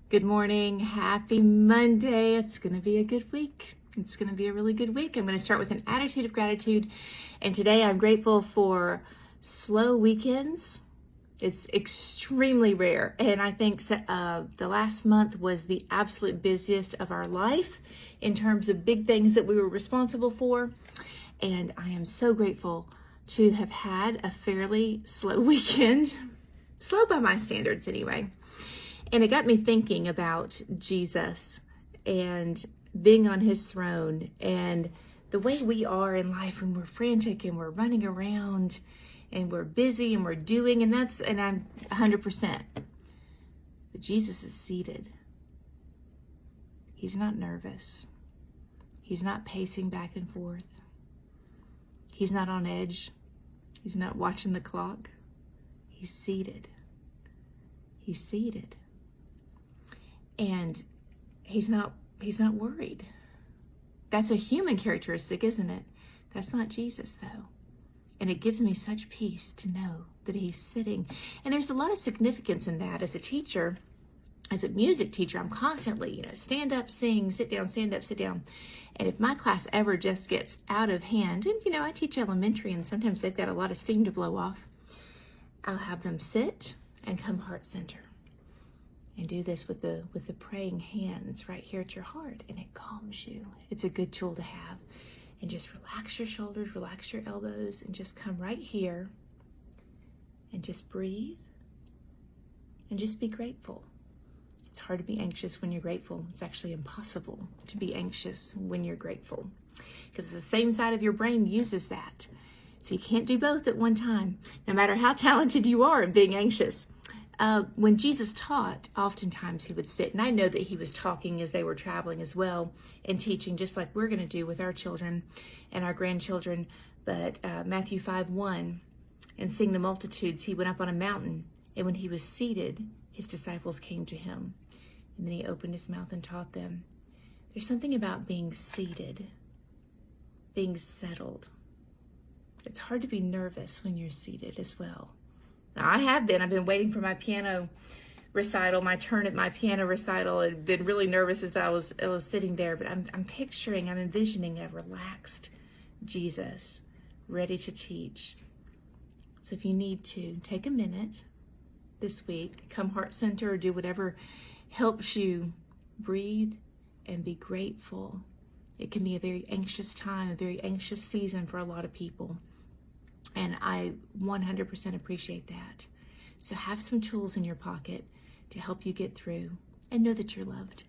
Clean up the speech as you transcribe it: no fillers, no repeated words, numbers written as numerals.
Good morning. Happy Monday. It's going to be a good week. It's going to be a really good week. I'm going to start with an attitude of gratitude. And today I'm grateful for slow weekends. It's extremely rare. And I think the last month was the absolute busiest of our life in terms of big things that we were responsible for. And I am so grateful to have had a fairly slow weekend. Slow by my standards anyway. And it got me thinking about Jesus and being on his throne and the way we are in life when we're frantic and we're running around and we're busy and we're doing, and I'm 100%. But Jesus is seated. He's not nervous. He's not pacing back and forth. He's not on edge. He's not watching the clock. He's seated. He's seated. And he's not worried. That's a human characteristic, isn't it? That's not Jesus, though. And it gives me such peace to know that he's sitting. And there's a lot of significance in that. As a teacher, as a music teacher, I'm constantly, stand up, sing, sit down, stand up, sit down. And if my class ever just gets out of hand, and I teach elementary and sometimes they've got a lot of steam to blow off, I'll have them sit and come heart center. And do this with the praying hands right here at your heart, and it calms you. It's a good tool to have. And just relax your shoulders, relax your elbows, and just come right here and just breathe and just be grateful. It's hard to be anxious when you're grateful. It's actually impossible to be anxious when you're grateful because the same side of your brain uses that. So you can't do both at one time, no matter how talented you are in being anxious. When Jesus taught, oftentimes he would sit, and I know that he was talking as they were traveling as well and teaching, just like we're going to do with our children and our grandchildren. But Matthew 5:1, and seeing the multitudes, he went up on a mountain, and when he was seated, his disciples came to him, and then he opened his mouth and taught them. There's something about being seated, being settled. It's hard to be nervous when you're seated as well. Now, I've been waiting for my piano recital, my turn at my piano recital. I've been really nervous as I was sitting there, but I'm envisioning a relaxed Jesus ready to teach. So if you need to, take a minute this week, come heart center or do whatever helps you breathe and be grateful. It can be a very anxious time, a very anxious season for a lot of people. And I 100% appreciate that. So have some tools in your pocket to help you get through and know that you're loved.